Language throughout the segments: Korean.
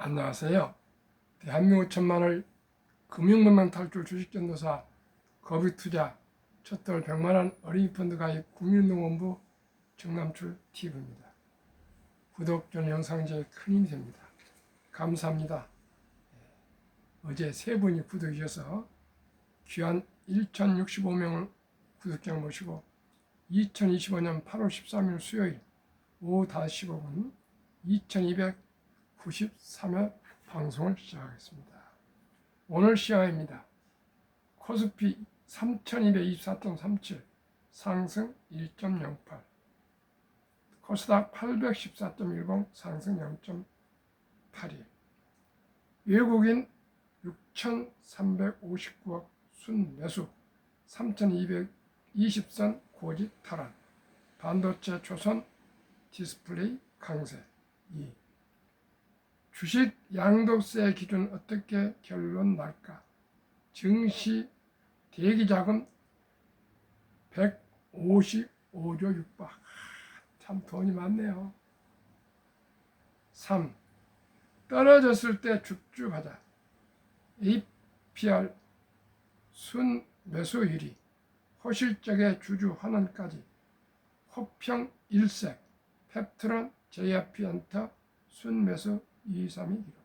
안녕하세요. 대한민국 천만을 금융문맹 탈출 주식전도사 거비투자 첫돌 100만원 어린이 펀드 가입 국민운동본부 정남출 TV입니다. 구독, 좋은 영상 제일 큰 힘이 됩니다. 감사합니다. 어제 세 분이 구독해 주셔서 귀한 1065명을 구독자를 모시고 2025년 8월 13일 수요일 오후 5시 15분 2293회 방송을 시작하겠습니다. 오늘 시황입니다. 코스피 3224.37 상승 1.08, 코스닥 814.10 상승 0.82, 외국인 6,359억 순매수 3,220선 고지 탈환, 반도체 조선 디스플레이 강세 2. 주식 양도세 기준 어떻게 결론 날까? 증시 대기자금 155조 육박. 참 돈이 많네요. 3. 떨어졌을 때 줍줍하자. APR 순 매수율이 호실적의 주주 환원까지 호평 일색 펩트론 JYP엔터 순매수 232 기록.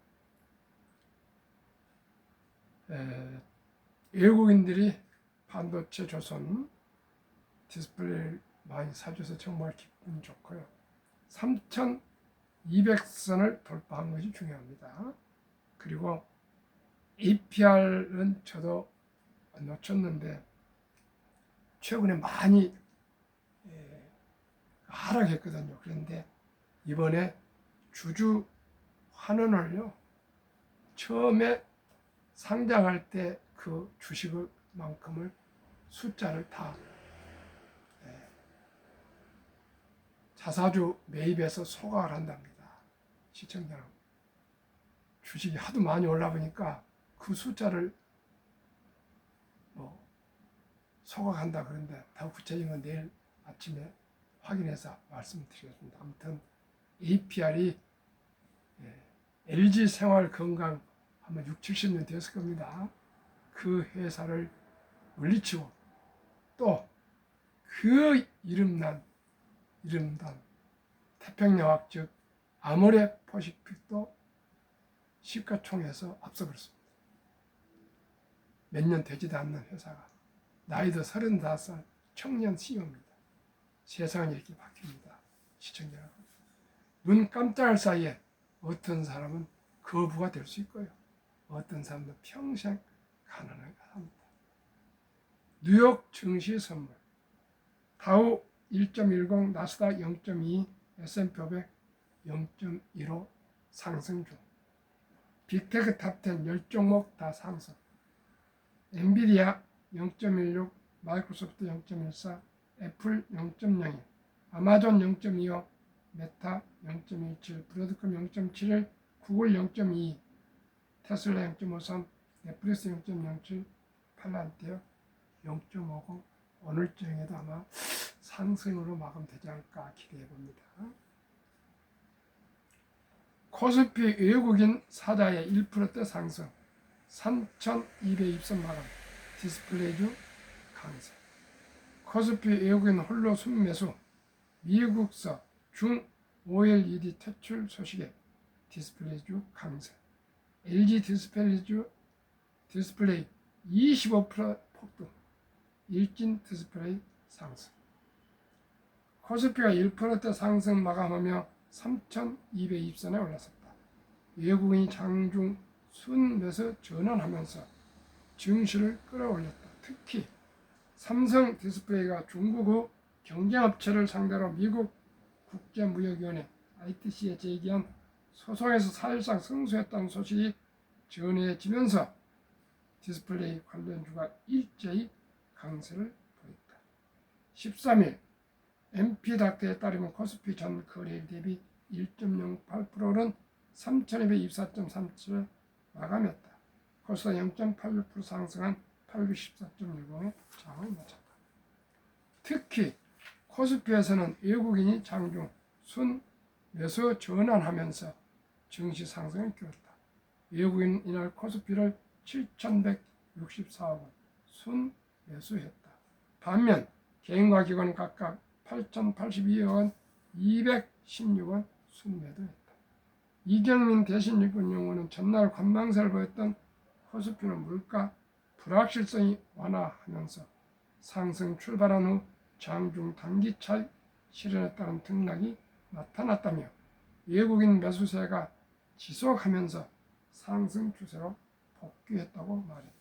외국인들이 반도체 조선 디스플레이를 많이 사줘서 정말 기분 좋고요. 3,200선을 돌파한 것이 중요합니다. 그리고 APR은 저도 놓쳤는데 최근에 많이 하락했거든요. 그런데 이번에 주주 환원을요, 처음에 상장할 때 그 주식만큼을 숫자를 다 자사주 매입해서 소각을 한답니다. 시청자 주식이 하도 많이 올라보니까 그 숫자를 소각한다 그런데 더 구체적인 건 내일 아침에 확인해서 말씀드리겠습니다. 아무튼 APR이 LG생활건강 아마 60, 70년 됐을 겁니다. 그 회사를 물리치고 또 그 이름난 태평양학 즉 아모레 퍼시픽도 시가총액에서 앞서버렸습니다. 몇 년 되지도 않는 회사가 나이도 35살 청년 CEO입니다. 세상은 이렇게 바뀝니다. 시청자 여러분, 눈 깜짝할 사이에 어떤 사람은 거부가 될 수 있고요. 어떤 사람은 평생 가난하게 합니다. 뉴욕 증시 선물, 다우 1.10, 나스닥 0.2, S&P 500 0.15 상승 중. 빅테크 탑10 10종목 다 상승. 엔비디아 0.16, 마이크로소프트 0.14, 애플 0.02, 아마존 0.25, 메타 0.27, 브로드컴 0.71, 구글 0.22, 테슬라 0.53, 넷플릭스 0.07, 팔란티어 0.50. 오늘 저녁에도 아마 상승으로 마감되지 않을까 기대해 봅니다. 코스피 외국인 사자의 1%대 상승 3,220선 마감, 디스플레이주 강세. 코스피 외국인 홀로 순매수, 미국서 중 OLED 퇴출 소식에 디스플레이주 강세. LG 디스플레이 25% 폭등, 일진 디스플레이 상승. 코스피가 1%대 상승 마감하며 3,220선에 올랐습니다. 외국인이 장중 순매수 전환하면서 증시를 끌어올렸다. 특히 삼성 디스플레이가 중국 경쟁업체를 상대로 미국 국제무역위원회 ITC에 제기한 소송에서 사실상 승소했다는 소식이 전해지면서 디스플레이 관련주가 일제히 강세를 보였다. 13일 MP닥터에 따르면 코스피 전 거래일 대비 1.08%는 3,224.37을 마감했다. 코스닥 0.86% 상승한 814.10에 장을 마쳤다. 특히 코스피에서는 외국인이 장중 순매수 전환하면서 증시 상승을 이끌었다. 외국인 이날 코스피를 7,164억 원 순매수했다. 반면 개인과 기관은 각각 8,082억 원, 216억 원 순매도했다. 이경민 대신일금연구원은 전날 관망세를 보였던 코스피는 물가 불확실성이 완화하면서 상승 출발한 후 장중 단기 차익 실현에 따른 등락이 나타났다며 외국인 매수세가 지속하면서 상승 추세로 복귀했다고 말했다.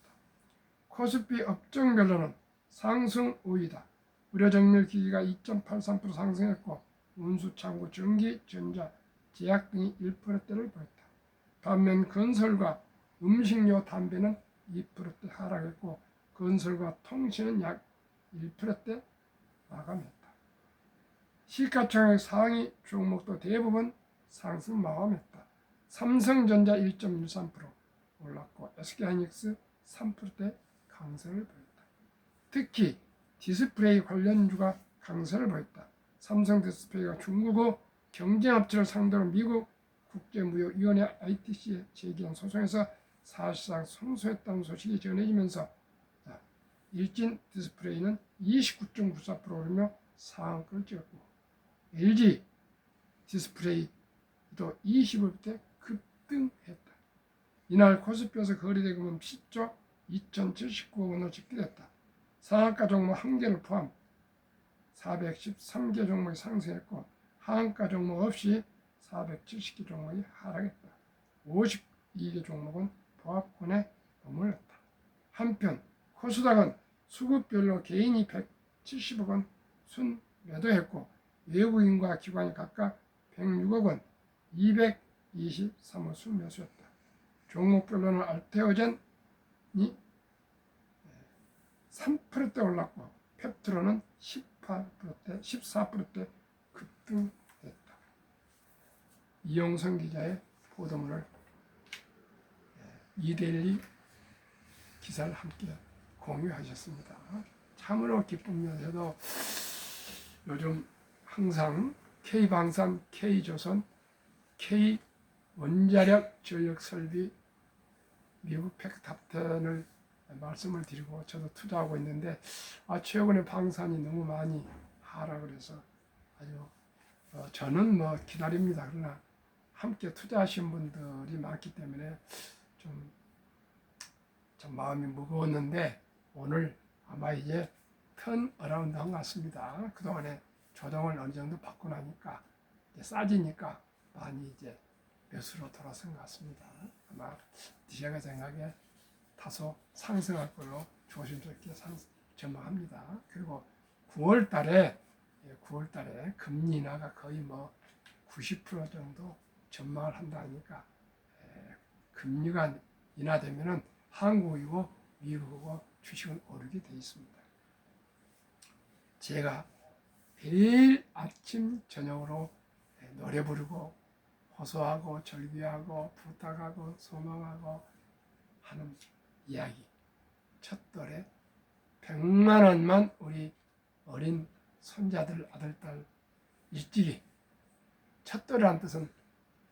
코스피 업종별로는 상승 우위다. 의료정밀기기가 2.83% 상승했고 운수, 창고, 전기, 전자, 제약 등이 1%대를 보였다. 반면 건설과 음식료, 담배는 2%대 하락했고 건설과 통신은 약 1%대 마감했다. 시가총액 상위 종목도 대부분 상승 마감했다. 삼성전자 1.13% 올랐고 SK하이닉스 3%대 강세를 보였다. 특히 디스플레이 관련주가 강세를 보였다. 삼성 디스플레이가 중국어 경쟁업체를 상대로 미국 국제무역위원회 ITC에 제기한 소송에서 사실상 승소했다는 소식이 전해지면서 일진 디스플레이는 29.94% 오르며 상한가를 찍었고 LG 디스플레이도 20%대 급등했다. 이날 코스피에서 거래대금은 10조 2,079억 원을 집계됐다. 상한가 종목 1개를 포함 413개 종목이 상승했고 하한가 종목 없이 470개 종목이 하락했다. 52개 종목은 보합권에 머물렀다. 한편 코스닥은 수급별로 개인이 170억 원 순매도했고 외국인과 기관이 각각 106억 원, 223억 순매수했다. 종목별로는 알테오젠이 3%대 올랐고 펩트로는 14%대 급등했다. 이영선 기자의 보도문을 이데일리 기사를 함께 공유하셨습니다. 참으로 기쁘면서도 요즘 항상 K방산, K조선, K원자력 전력설비 미국 팩탑10을 말씀을 드리고 저도 투자하고 있는데 최근에 방산이 너무 많이 하락을 해서 아주 저는 기다립니다. 그러나 함께 투자하신 분들이 많기 때문에 좀 마음이 무거웠는데 오늘 아마 이제 턴 어라운드 한 것 같습니다. 그동안에 조정을 어느 정도 받고 나니까 이제 싸지니까 많이 이제 매수로 돌아선 것 같습니다. 아마 제가 생각에 다소 상승할 걸로 조심스럽게 전망합니다. 그리고 9월 달에 금리 인하가 거의 90% 정도 전망을 한다니까 금리가 인하되면은 한국이고 미국이고 주식은 오르게 돼 있습니다. 제가 매일 아침 저녁으로 노래 부르고 호소하고 절규하고 부탁하고 소망하고 하는 이야기. 첫돌에 100만 원만 우리 어린 손자들 아들딸 일찍이 첫돌이란 뜻은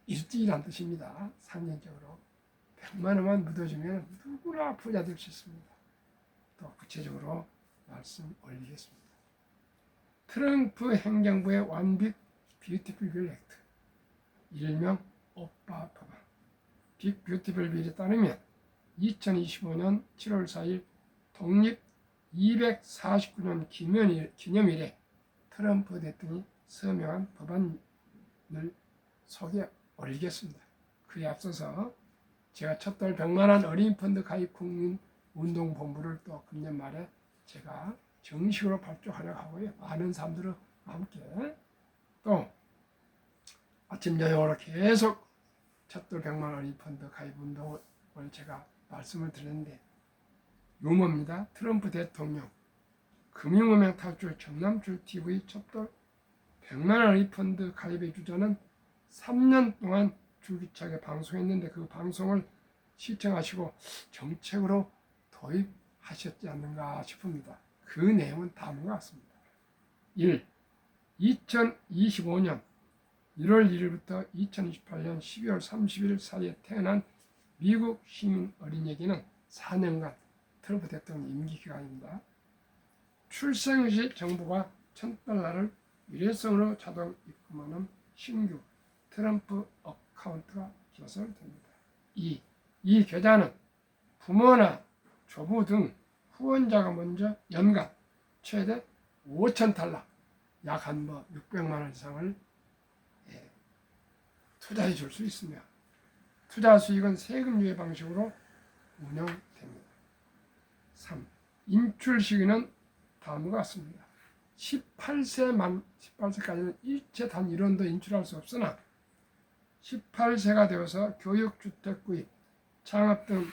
일찍이란 뜻입니다. 상징적으로 100만 원만 묻어주면 누구나 부자 될 수 있습니다. 또 구체적으로 말씀 올리겠습니다. 트럼프 행정부의 완빅 뷰티풀 빌 액트, 일명 오빠 법안. 빅 뷰티풀 빌에 따르면 2025년 7월 4일 독립 249년 기념일에 트럼프 대통령이 서명한 법안을 소개 올리겠습니다. 그에 앞서서 제가 첫돌 100만원 어린이펀드 가입 국민운동본부를 또 금년 말에 제가 정식으로 발족하려고 하고요. 많은 사람들과 함께 또 아침 저녁으로 계속 첫돌 100만원 어린이펀드 가입 운동을 제가 말씀을 드렸는데 유머입니다. 트럼프 대통령 금융음행 탈출 정남출 TV 첫돌 100만원 어린이펀드 가입의 주자는 3년 동안 줄기차게 방송했는데 그 방송을 시청하시고 정책으로 도입하셨지 않는가 싶습니다. 그 내용은 다음과 같습니다. 1. 2025년 1월 1일부터 2028년 12월 30일 사이에 태어난 미국 시민 어린이에게는 4년간 트럼프 대통령 임기 기간입니다. 출생 시 정부가 $1,000를 일회성으로 자동 입금하는 신규 트럼프 어카운트가 개설됩니다. 이 계좌는 부모나 조부 등 후원자가 먼저 연간 최대 $5,000, 약 한 600만 원 이상을 투자해 줄 수 있으며 투자 수익은 세금 유예 방식으로 운영됩니다. 3. 인출 시기는 다음과 같습니다. 18세까지는 일체 단 1원도 인출할 수 없으나 18세가 되어서 교육주택 구입, 창업 등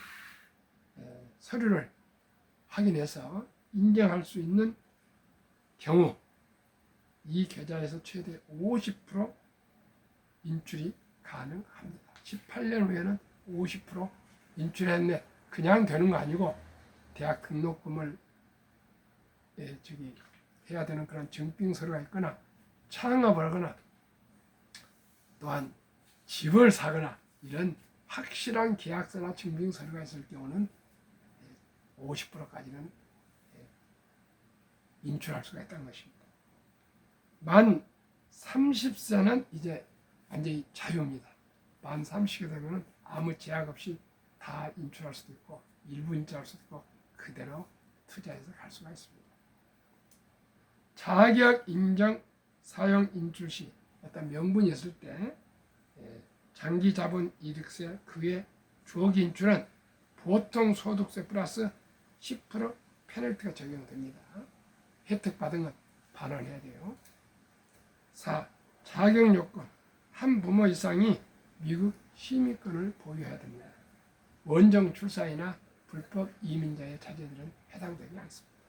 서류를 확인해서 인정할 수 있는 경우 이 계좌에서 최대 50% 인출이 가능합니다. 18년 후에는 50% 인출했네. 그냥 되는 거 아니고 대학 등록금을 해야 되는 그런 증빙서류가 있거나 창업을 하거나 또한 집을 사거나 이런 확실한 계약서나 증빙서류가 있을 경우는 50%까지는 인출할 수가 있다는 것입니다. 만 30세는 이제 완전히 자유입니다. 만 30이 되면 아무 제약 없이 다 인출할 수도 있고 일부 인출할 수도 있고 그대로 투자해서 갈 수가 있습니다. 자격 인정 사용 인출 시 어떤 명분이 있을 때 장기 자본 이득세 그 외 주어기 인출은 보통 소득세 플러스 10% 페널티가 적용됩니다. 혜택 받은 건 반환해야 돼요. 4. 자격 요건 한 부모 이상이 미국 시민권을 보유해야 됩니다. 원정 출산이나 불법 이민자의 자제들은 해당되지 않습니다.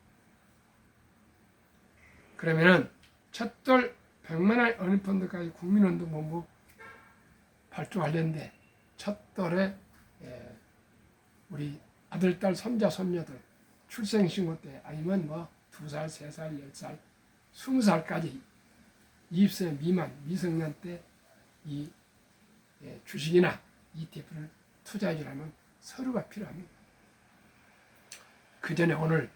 그러면은 첫돌 100만 원 어린펀드까지 국민운동본부 발주하려는데 첫돌에 우리 아들, 딸, 손자, 손녀들 출생신고 때 아니면 2살, 3살, 10살, 20살까지 20세 미만 미성년 때 이 주식이나 ETF를 투자해 주려면 서류가 필요합니다. 그 전에 오늘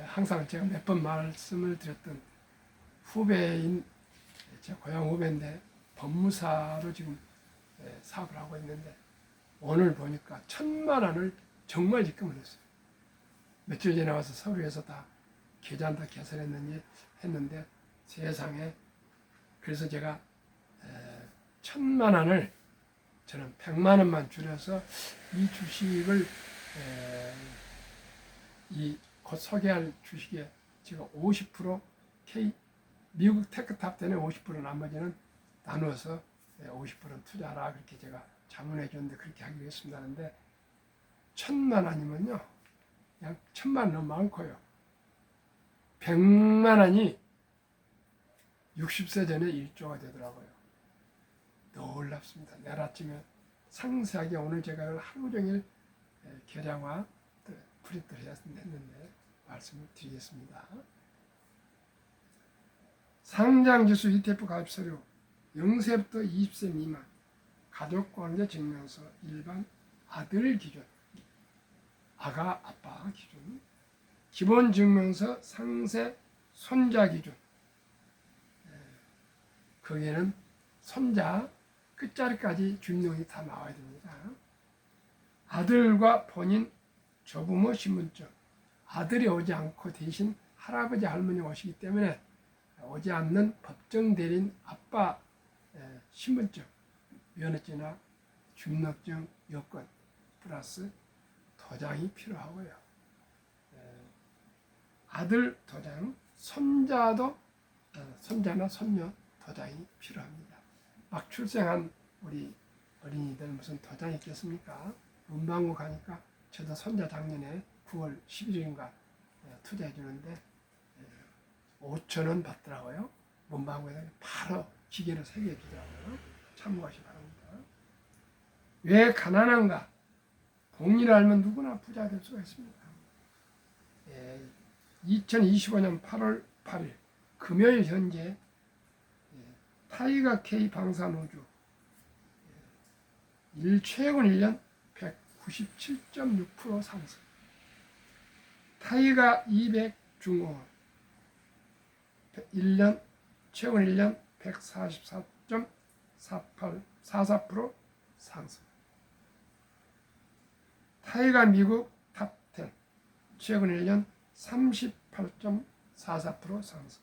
항상 제가 몇 번 말씀을 드렸던 후배인 제 고향 후배인데 법무사로 지금 사업을 하고 있는데 오늘 보니까 1,000만 원을 정말 입금을 했어요. 며칠 전에 와서 서울에서 다 계좌는 다 개설했는지 했는데 세상에 그래서 제가 1,000만 원을 저는 100만 원만 줄여서 이 주식을 이 곧 소개할 주식에 제가 50% 미국 테크탑 때는 50% 나머지는 나누어서 50%는 투자하라 그렇게 제가 자문해 줬는데 그렇게 하기로 했습니다. 하는데 1,000만 원이면요 그냥 1,000만 원 너무 많고요. 100만 원이 60세 전에 1조가 되더라고요. 놀랍습니다. 내일 아침에 상세하게 오늘 제가 하루 종일 계량화 프린트를 했는데 말씀을 드리겠습니다. 상장지수 ETF 가입 서류 0세부터 20세 미만 가족관계 증명서 일반 아들 기준 아가 아빠 기준 기본 증명서 상세 손자 기준 거기에는 손자 끝자리까지 주민등록이 다 나와야 됩니다. 아들과 본인 조부모 신분증 아들이 오지 않고 대신 할아버지 할머니 오시기 때문에 오지 않는 법정 대리인 아빠 신분증 면허증이나 주민등록증 여권 플러스 도장이 필요하고요. 아들 도장 손자도 손자나 손녀 도장이 필요합니다. 막 출생한 우리 어린이들 무슨 도장이 있겠습니까? 문방구 가니까 저도 손자 작년에 9월 11일인가 투자해 주는데 5,000원 받더라고요. 문방구에다 바로 기계로 새겨 주더라고요. 참고하시 바랍니다. 왜 가난한가? 공리를 알면 누구나 부자가 될 수가 있습니다. 2025년 8월 8일 금요일 현재 타이거 K 방산우주 최근 1년 97.6% 상승. 타이가 200 중공업 최근 1년 144.44% 상승. 타이가 미국 탑10 최근 1년 38.44% 상승.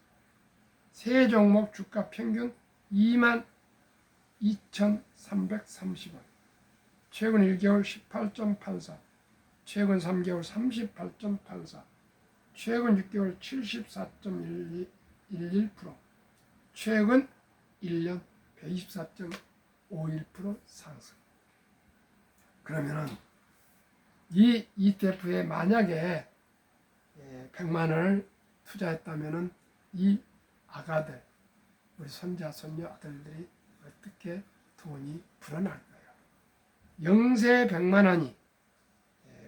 세 종목 주가 평균 22,330원. 최근 1개월 18.84, 최근 3개월 38.84, 최근 6개월 74.11%, 최근 1년 124.51% 상승. 그러면은 이 ETF에 만약에 100만 원을 투자했다면은 이 아가들, 우리 손자, 손녀, 아들들이 어떻게 돈이 불어날 거예요. 영세 100만 원이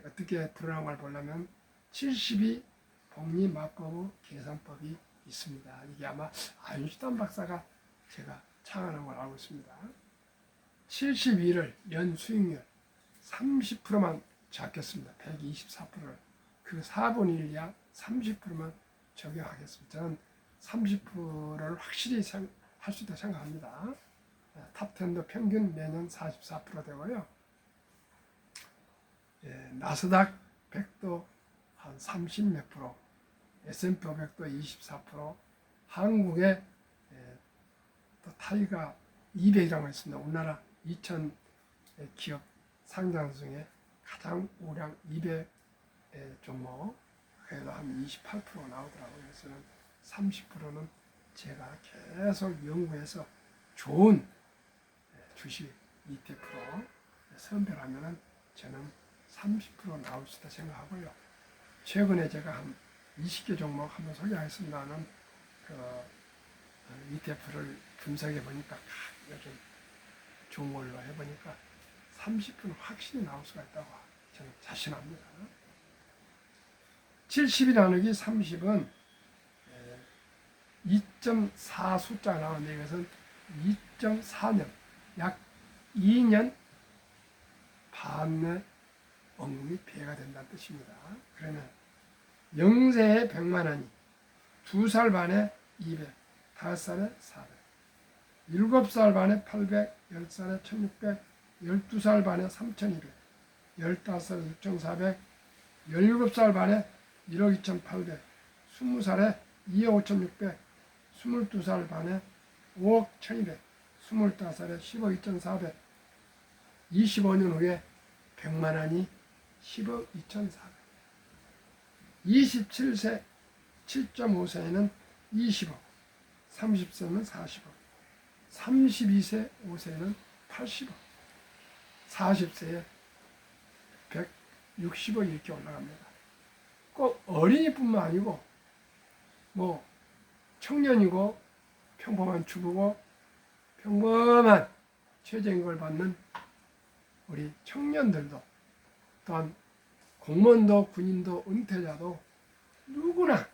어떻게 불어난 걸 보려면 72 복리마법의 계산법이 있습니다. 이게 아마 아인슈타인 박사가 제가 창안한 걸 알고 있습니다. 72를 연 수익률 30%만 잡겠습니다. 124%를. 그 4분의 1 이하 30%만 적용하겠습니다. 저는 30%를 확실히 할 수 있다고 생각합니다. 탑10도 평균 매년 44% 되고요. 나스닥 100도 한 30몇 프로, S&P 500도 24%, 한국의 또 타이가 200이라고 했습니다. 우리나라 2000 기업 상장 중에 가장 우량 200 종목, 그래도 한 28% 나오더라고요. 그래서 30%는 제가 계속 연구해서 좋은 주식 ETF로 선별하면은 저는 30% 나올 수 있다 생각하고요. 최근에 제가 한 20개 종목 한번 소개하겠습니다는 그 ETF를 분석해 보니까 요즘 좋은 걸로 해보니까 30% 확실히 나올 수가 있다고 저는 자신합니다. 70이 나누기 30은 2.4 숫자가 나오는데 이것은 2.4년, 약 2년 반의 원금이 배가 된다는 뜻입니다. 그러면 영세에 100만 원이 2살 반에 200, 5살에 400, 7살 반에 800, 10살에 1600, 12살 반에 3200, 15살에 6400, 17살 반에 1억 2800, 20살에 2억 5600, 22살 반에 5억 1200, 25살에 10억 2400, 25년 후에 100만 원이 10억 2400, 27세 7.5세에는 20억, 30세는 40억, 32세 5세는 80억, 40세에 160억 이렇게 올라갑니다. 꼭 어린이뿐만 아니고 뭐 청년이고 평범한 주부고 평범한 최저임금을 받는 우리 청년들도 또한 공무원도 군인도 은퇴자도 누구나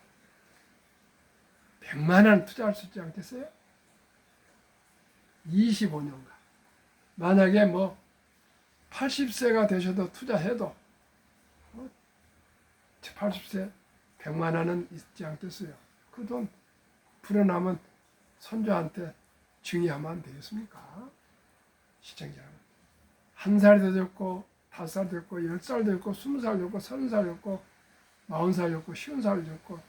100만 원 투자할 수 있지 않겠어요? 25년간. 만약에 뭐 80세가 되셔도 투자해도 80세 100만 원은 있지 않겠어요? 그 돈 불어나면 손주한테 증여하면 안 되겠습니까? 시청자 여러분. 1살도 됐고 5살도 됐고 10살도 됐고 20살도 됐고 30살도 됐고 40살도 됐고 50살도 됐고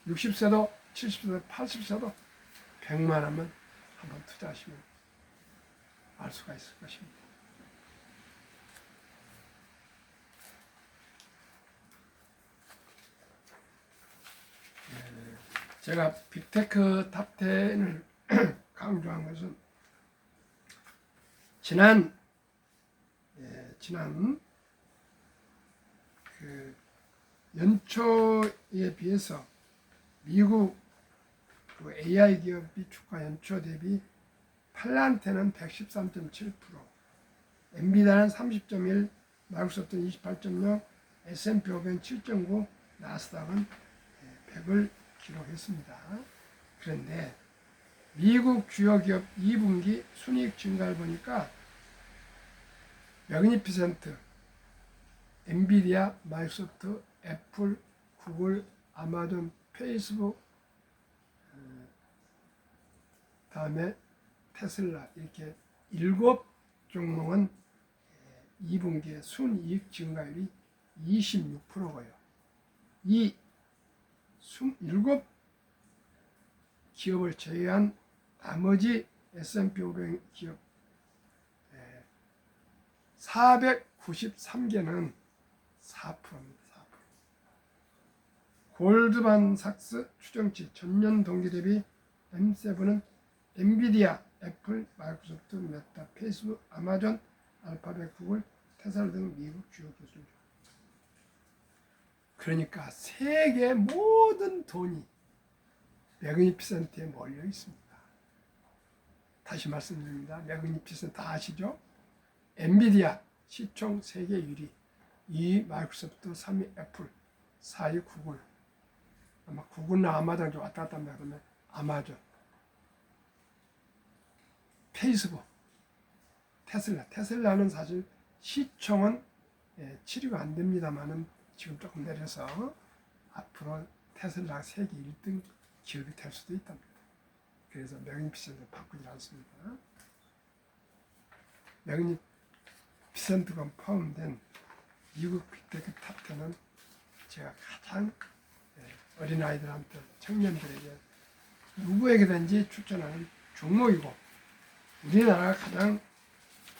60세도 70세도 80세도 100만 원만 한번 투자하시면 알 수가 있을 것입니다. 제가 빅테크 탑10을 강조한 것은 지난 그 연초에 비해서 미국 그 AI 기업이 주가 연초 대비 팔란테는 113.7%, 엔비디아는 30.1, 마이크로소프트는 28.0, S&P 500은 7.9, 나스닥은 100을 기록했습니다. 그런데 미국 주요 기업 2분기 순이익 증가를 보니까 매그니피센트, 엔비디아, 마이크로소프트, 애플, 구글, 아마존, 페이스북, 다음에 테슬라 이렇게 7종목은 2분기에 순이익 증가율이 26%고요. 이 7 기업을 제외한 나머지 S&P 500 기업 493개는 4%입니다. 4%. 골드만삭스 추정치 전년 동기 대비 M7은 엔비디아, 애플, 마이크로소프트, 메타, 페이스북, 아마존, 알파벳, 구글, 테슬라 등 미국 주요 기술주. 그러니까 세계 모든 돈이 매그니피센트에 몰려 있습니다. 다시 말씀드립니다. 매그니피센트 다 아시죠? 엔비디아 시총 세계 1위, 2위 마이크로소프트, 3위 애플, 4위 구글. 아마 구글이나 아마존 좀 왔다 갔다 합니다. 그러면 아마존, 페이스북, 테슬라는 사실 시총은 7위가 안 됩니다만은 지금 조금 내려서 앞으로 테슬라 세계 1등 기업이 될 수도 있답니다. 그래서 매그니피센트 바꾸지 않습니다. 매그니피센트가 포함된 미국 빅테크 탑10은 제가 가장 어린아이들한테 청년들에게 누구에게든지 추천하는 종목이고 우리나라가 가장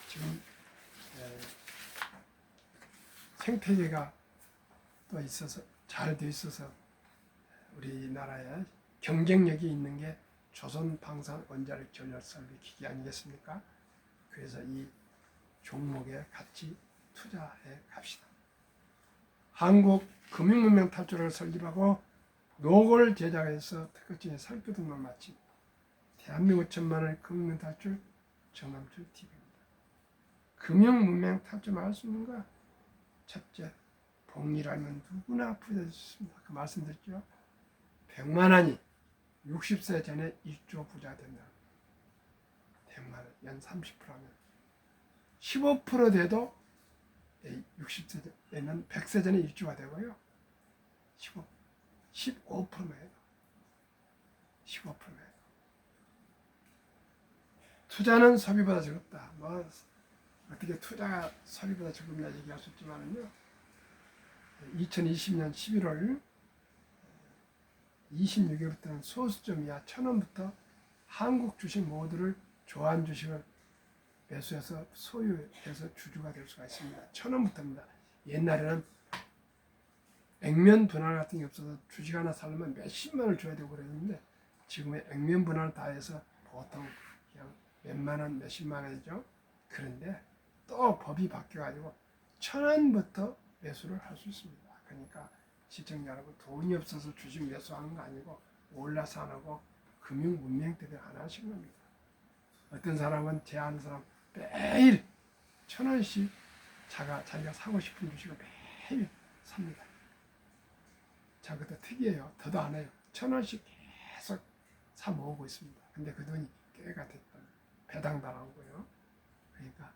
지금 생태계가 또 있어서 잘 돼 있어서 우리나라에 경쟁력이 있는 게 조선 방산 원자력 전력 설비 기기 아니겠습니까? 그래서 이 종목에 같이 투자해 갑시다. 한국 금융문명 탈출을 설립하고 노골 제작해서 특허증에 상표 등록 마친 대한민국 천만의 금융 탈출 정남출 TV입니다. 금융문명 탈출 할 수 있는가? 첫째, 복리라면 누구나 부자될 수 있습니다. 그 말씀드렸죠. 100만 원이 60세 전에 1조 부자 된다. 100만 원, 연 30%하면 15% 돼도 60세 되면 100세 전에 1조가 되고요. 15%만 해도 15%만 해도 투자는 소비보다 적었다. 뭐 어떻게 투자가 소비보다 적었냐 얘기할 수 있지만은요. 2020년 11월 26일부터는 소수점 이하 1,000원부터 한국 주식 모두를 좋아하는 주식을 매수해서 소유해서 주주가 될 수가 있습니다. 1,000원부터입니다. 옛날에는 액면 분할 같은 게 없어서 주식 하나 사려면 몇십만 원을 줘야 되고 그랬는데 지금의 액면 분할 다 해서 보통 그냥 몇만 원, 몇십만 원이죠. 그런데 또 법이 바뀌어가지고 1,000원부터 매수를 할 수 있습니다. 그러니까 시청자 여러분 돈이 없어서 주식 매수하는 거 아니고 올라서 안 하고 금융 문명 때문에 안 하신 겁니다. 어떤 사람은 제 아는 사람 매일 1,000원씩 자기가 사고 싶은 주식을 매일 삽니다. 자, 그것도 특이해요. 더도 안 해요. 1,000원씩 계속 사 모으고 있습니다. 근데 그 돈이 꽤가 됐다. 배당당한 거예요. 그러니까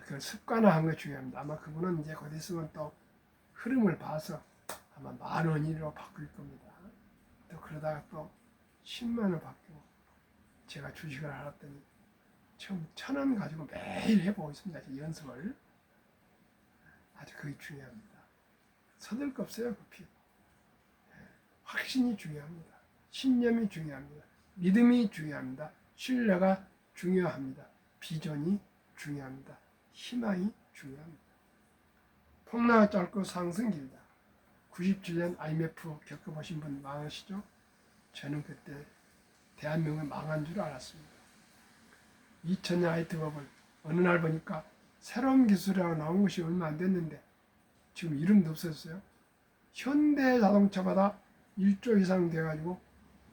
그 습관화한 게 중요합니다. 아마 그분은 이제 곧 있으면 또 흐름을 봐서 아마 10,000원으로 바뀔 겁니다. 또 그러다가 또 10만 원 바뀌고 제가 주식을 알았더니 처음 1,000원 가지고 매일 해보고 있습니다. 연습을. 아주 그게 중요합니다. 서둘 거 없어요. 급히. 확신이 중요합니다. 신념이 중요합니다. 믿음이 중요합니다. 신뢰가 중요합니다. 비전이 중요합니다. 희망이 중요합니다. 폭락은 짧고 상승 길다. 97년 IMF 겪어보신 분 많으시죠? 저는 그때 대한민국이 망한 줄 알았습니다. 2000년 IT 버블 어느 날 보니까 새로운 기술이라고 나온 것이 얼마 안 됐는데 지금 이름도 없었어요. 현대자동차보다 1조 이상 돼가지고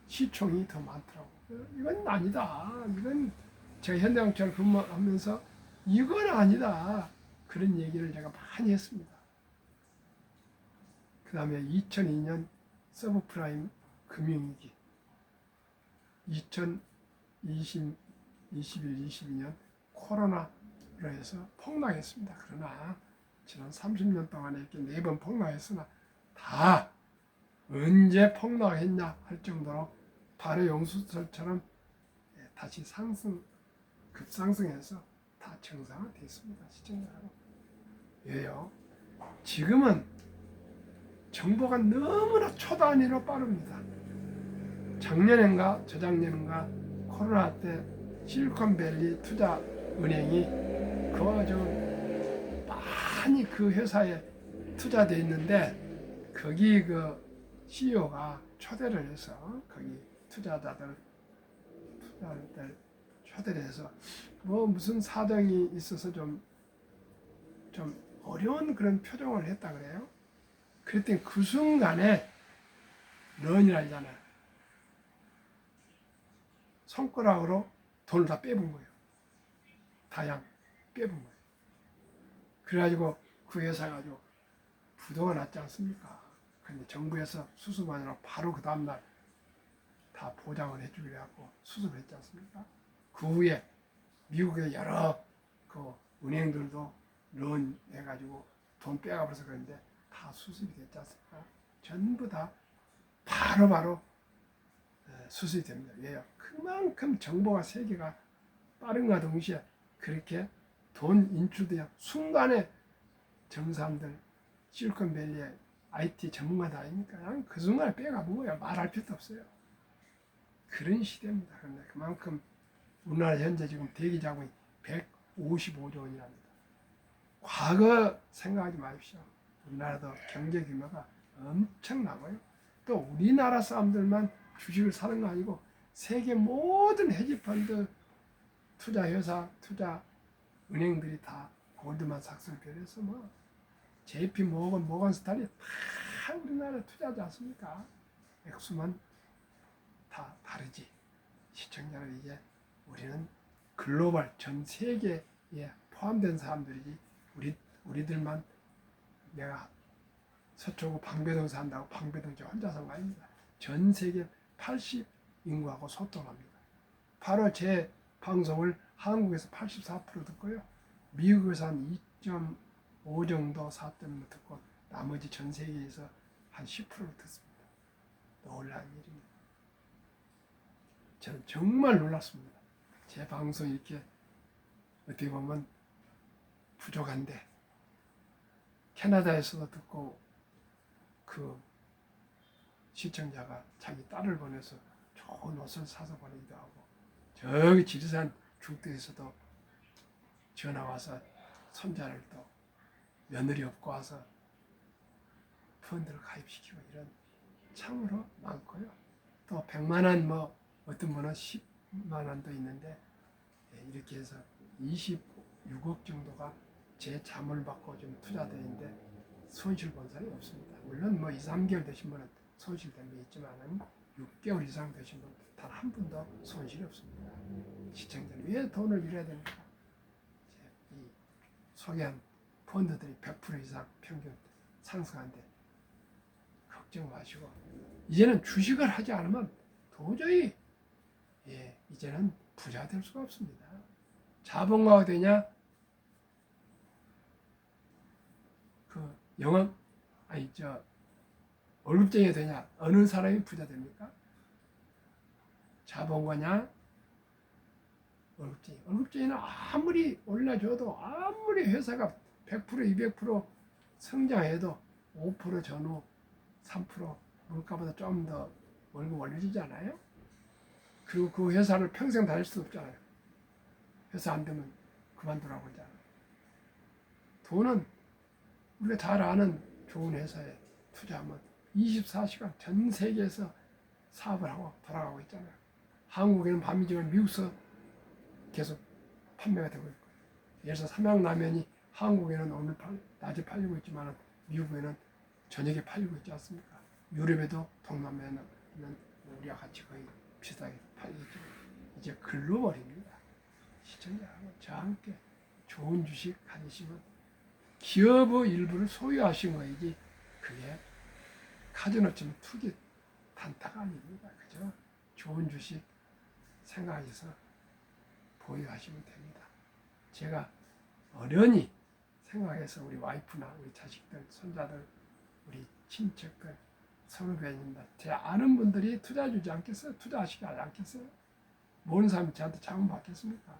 시총이 더 많더라고요. 이건 아니다. 이건 제가 현대자동차를 근무하면서 이건 아니다. 그런 얘기를 제가 많이 했습니다. 그 다음에 2002년 서브프라임 금융위기, 2020, 21, 22년 코로나로 해서 폭락했습니다. 그러나 지난 30년 동안에 이렇게 4번 폭락했으나 다 언제 폭락했냐 할 정도로 바로 용수철처럼 다시 급상승해서 다 정상화됐습니다. 시청자로. 왜요? 지금은 정보가 너무나 초단위로 빠릅니다. 작년인가 저작년인가 코로나 때 실리콘밸리 투자은행이 많이 그 회사에 투자돼 있는데 거기 그 CEO가 초대를 해서 거기 투자자들 초대를 해서 뭐 무슨 사정이 있어서 좀 어려운 그런 표정을 했다 그래요. 그랬더니 그 순간에 런이라잖아요. 손가락으로 돈을 다 빼본 거예요. 다양 빼본 거예요. 그래가지고 그 회사 가지고 부도가 났지 않습니까? 근데 정부에서 수습하느라 바로 그 다음날 다 보장을 해주기로 하고 수습을 했지 않습니까? 그 후에 미국의 여러 그 은행들도 런 해가지고 돈 빼가버려서 그런데 다 수습이 됐지 않습니까? 전부 다 바로 수습이 됩니다. 왜요? 그만큼 정보가 세계가 빠른과 동시에 그렇게 돈 인출돼야 순간에 정사람들 실리콘밸리의 IT 전문가다 아닙니까? 그냥 그 순간에 빼가본 거야. 말할 필요도 없어요. 그런 시대입니다. 그런데 그만큼 우리나라 현재 지금 대기 자금이 155조 원이랍니다. 과거 생각하지 마십시오. 우리나라도 경제 규모가 엄청나고요. 또 우리나라 사람들만 주식을 사는 거 아니고 세계 모든 헤지펀드 투자회사, 투자은행들이 다 골드만삭스를 비롯해서 뭐 JP 모건스탄이 다 우리나라 투자하지 않습니까? 액수만 다 다르지. 시청자는 이제 우리는 글로벌 전 세계에 포함된 사람들이지 우리들만 내가 서초구 방배동 산다고 방배동 저 혼자 산 거 아닙니다. 전 세계 80 인구하고 소통합니다. 바로 제 방송을 한국에서 84% 듣고요. 미국에서 한 2.5 정도 4.5 듣고 나머지 전 세계에서 한 10% 듣습니다. 놀라운 일입니다. 저는 정말 놀랐습니다. 제 방송 이렇게 어떻게 보면 부족한데 캐나다에서도 듣고 그 시청자가 자기 딸을 보내서 좋은 옷을 사서 보내기도 하고 저기 지리산 중도에서도 전화 와서 손자를 또 며느리 없고 와서 펀드를 가입시키고 이런 참으로 많고요. 또 100만 원 뭐 어떤 분은 10만 원도 있는데 이렇게 해서 26억 정도가 제 자문을 받고 좀 투자되어 있는데 손실 본 사람이 없습니다. 물론 뭐 2, 3개월 되신 분은 손실된 게 있지만 6개월 이상 되신 분 단 한 분도 손실이 없습니다. 시청자는 왜 돈을 잃어야 됩니까? 이 소개한 펀드들이 100% 이상 평균 상승하는데 걱정 마시고 이제는 주식을 하지 않으면 도저히 이제는 부자 될 수가 없습니다. 자본가가 되냐? 그 영업 월급쟁이가 되냐? 어느 사람이 부자 됩니까? 자본가냐? 월급쟁이. 월급쟁이는 아무리 올려줘도 아무리 회사가 100% 200% 성장해도 5% 전후 3% 물가보다 좀 더 월급 올려주지 않아요? 그리고 그 회사를 평생 다닐 수도 없잖아요. 회사 안 되면 그만두라고 하잖아요. 돈은 우리가 잘 아는 좋은 회사에 투자하면 24시간 전 세계에서 사업을 하고 돌아가고 있잖아요. 한국에는 밤이지만 미국서 계속 판매가 되고 있고, 예를 들어서 삼양라면이 한국에는 오늘 낮에 팔리고 있지만 미국에는 저녁에 팔리고 있지 않습니까? 유럽에도 동남아에는 우리와 같이 거의 비슷하게 팔리겠죠. 이제 글로벌입니다. 시청자하고 저와 함께 좋은 주식 가지시면 기업의 일부를 소유하신 거이지 그게 카지노처럼 투기 단타가 아닙니다. 그죠? 좋은 주식 생각해서 보유하시면 됩니다. 제가 어련히 생각해서 우리 와이프나 우리 자식들, 손자들, 우리 친척들, 선후배님들, 제 아는 분들이 투자해 주지 않겠어요? 투자하시지 않겠어요? 모르는 사람이 저한테 자금 받겠습니까?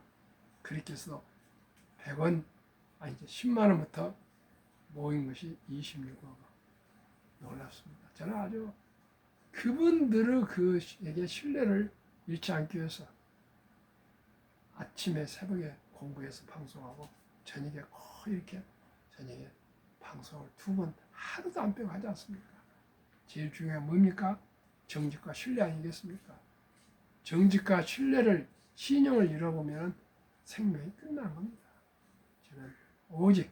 그렇게 해서 100원, 아니 이제 10만 원부터 모인 것이 26억 원. 놀랍습니다. 저는 아주 그분들의 그에게 신뢰를 잃지 않기 위해서 아침에 새벽에 공부해서 방송하고 저녁에 거의 이렇게 저녁에 방송을 2번 하루도 안 빼고 하지 않습니까? 제일 중요한 게 뭡니까? 정직과 신뢰 아니겠습니까? 정직과 신뢰를 신용을 잃어보면 생명이 끝나는 겁니다. 저는 오직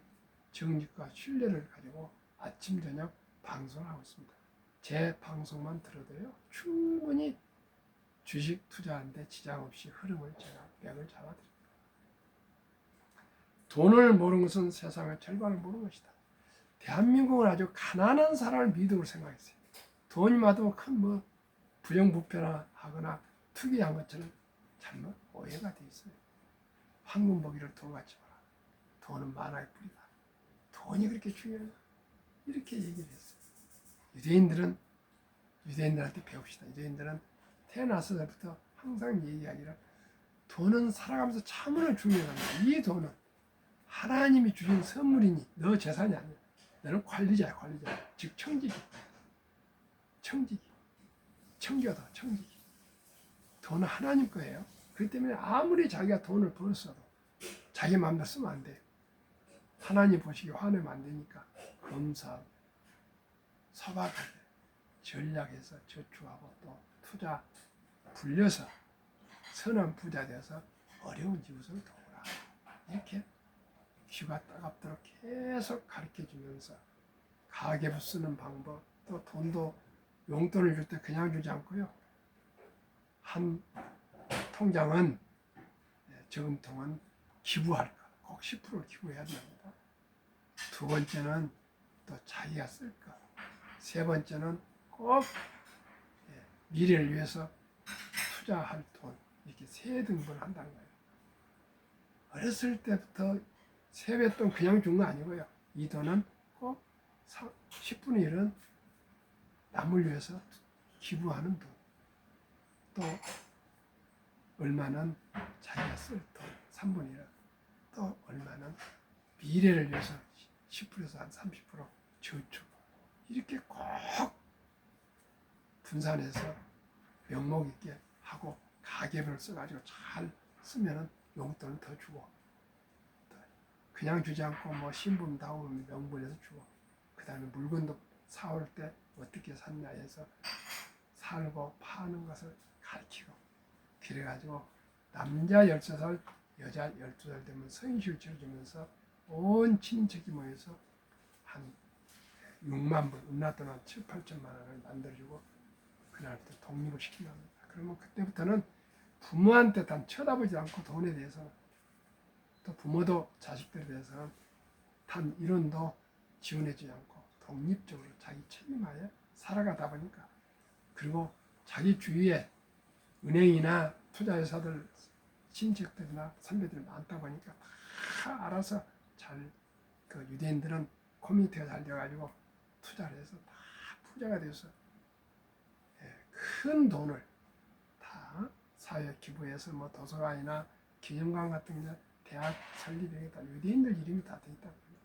정직과 신뢰를 가지고 아침 저녁 방송을 하고 있습니다. 제 방송만 들어도요 충분히 주식 투자하는데 지장 없이 흐름을 제가 맥을 잡아드립니다. 돈을 모르는 것은 세상의 절반을 모르는 것이다. 대한민국은 아주 가난한 사람을 미덕으로 생각했어요. 돈이 많으면 큰 부정부패나 하거나 투기한 것처럼 잘못 오해가 돼 있어요. 황금보기를 돌같이 봐라. 돈은 만화의 뿌리다. 돈이 그렇게 중요하냐? 이렇게 얘기를 했어요. 유대인들한테 배웁시다. 유대인들은 태어나서부터 항상 얘기하기를 돈은 살아가면서 참으로 중요하다. 이 돈은 하나님이 주신 선물이니 너 재산이 아니야. 너는 관리자야, 관리자. 즉 청지기. 청교도, 청지기. 돈은 하나님 거예요. 그렇기 때문에 아무리 자기가 돈을 벌었어도 자기 마음대로 쓰면 안 돼요. 하나님 보시기에 화내면 안 되니까 검사하고 서박하게 전략해서 저축하고 또 투자 불려서 선한 부자 되어서 어려운 이웃을 도우라. 이렇게 귀가 따갑도록 계속 가르쳐주면서 가계부 쓰는 방법, 또 돈도 용돈을 줄 때 그냥 주지 않고요. 한 통장은 저금통은 기부할 것, 꼭 10%를 기부해야 됩니다. 두 번째는 또 자기가 쓸 것, 세 번째는 꼭 미래를 위해서 투자할 돈, 이렇게 세 등분을 한다는 거예요. 어렸을 때부터 세뱃돈 그냥 준 거 아니고요. 이 돈은 꼭 10분의 1은 남을 위해서 기부하는 돈. 또 얼마는 자기가 쓸 돈, 3분의 1은 또 얼마는 미래를 위해서 10%에서 한 30% 저축. 이렇게 꼭 분산해서 명목 있게 하고 가계별을 써가지고 잘 쓰면은 용돈을 더 주고 그냥 주지 않고 신분 다운 명분에서 주고 그 다음에 물건도 사올 때 어떻게 샀냐 해서 살고 파는 것을 가르치고 그래가지고 남자 13살 여자 12살 되면 성인식을 치러주면서 온 친인척이 모여서 한 6만 불, 은하돈 한 7, 8천만 원을 만들어주고 그날부터 독립을 시킨답니다. 그러면 그때부터는 부모한테 단 쳐다보지 않고 돈에 대해서 또 부모도 자식들에 대해서는 단 이론도 지원해주지 않고 독립적으로 자기 책임하에 살아가다 보니까 그리고 자기 주위에 은행이나 투자회사들 친척들이나 선배들이 많다 보니까 다 알아서 그 유대인들은 커뮤니티가 잘 돼가지고 투자를 해서 다 부자가 돼서 큰 돈을 다 사회에 기부해서 도서관이나 기념관 같은 데 대학 설립에다 유대인들 이름이 다 돼 있다고 합니다.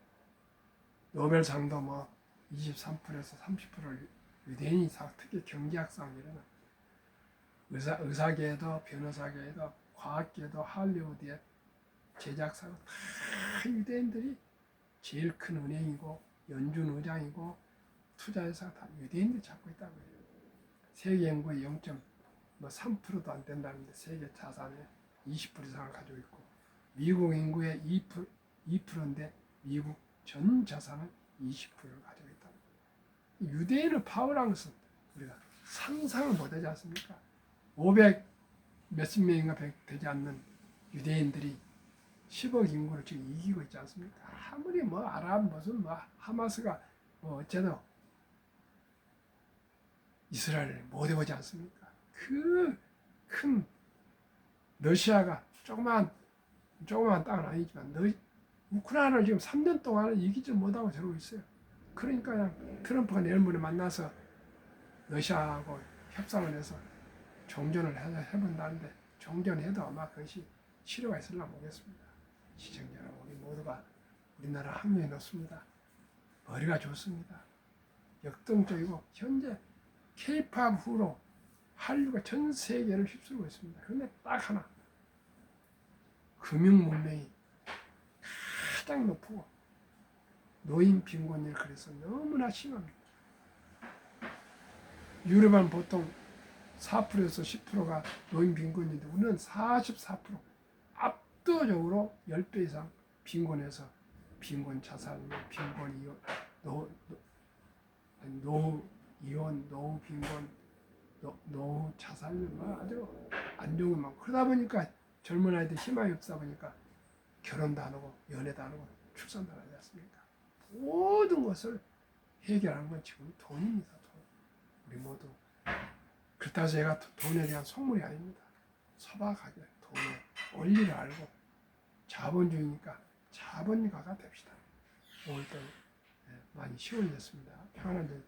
노벨상도 23%에서 30%를 유대인이 사, 특히 경제학상 이런 의사계에도 변호사계에도 과학계에도 할리우드에 제작사고 다 유대인들이 제일 큰 은행이고 연준 의장이고 투자회사가 다 유대인들이 잡고 있다고 해요. 세계 인구의 0.3%도 안 된다는데 세계 자산의 20% 이상을 가지고 있고 미국 인구의 2%인데 미국 전 자산의 20%를 가지고 있다. 유대인을 파워라는 것은 우리가 상상을 못하지 않습니까? 500 몇십 명인가 되지 않는 유대인들이 10억 인구를 지금 이기고 있지 않습니까? 아무리 아랍 무슨 하마스가 어째도 이스라엘을 못 해보지 않습니까? 그 큰 러시아가 조그만 땅은 아니지만 우크라이나를 지금 3년 동안 이기지 못하고 저러고 있어요. 그러니까 그냥 트럼프가 내일 모레 만나서 러시아하고 협상을 해서 종전을 해본다는데 종전해도 아마 그것이 실효가 있을라 모르겠습니다. 시청자 여러분, 우리 모두가 우리나라 합류해 놓습니다. 머리가 좋습니다. 역동적이고 현재 K-팝 후로 한류가 전 세계를 휩쓸고 있습니다. 그런데 딱 하나, 금융 문명이 가장 높고 노인 빈곤율이 그래서 너무나 심합니다. 유럽은 보통 4%에서 10%가 노인 빈곤인데 우리는 44%, 압도적으로 10배 이상 빈곤해서 빈곤 자살, 빈곤 이혼, 노후 빈곤, 노후 자살, 아주 안 좋은 게 많고, 그러다 보니까 젊은 아이들 희망이 없다 보니까 결혼도 안 하고 연애도 안 하고 출산도 안 하지 않습니까? 모든 것을 해결하는 건 지금 돈입니다. 돈. 우리 모두. 그렇다고 해서 제가 돈에 대한 속물이 아닙니다. 소박하게 돈의 원리를 알고 자본주의니까 자본가가 됩시다. 오늘도 많이 시원해졌습니다. 평안한 절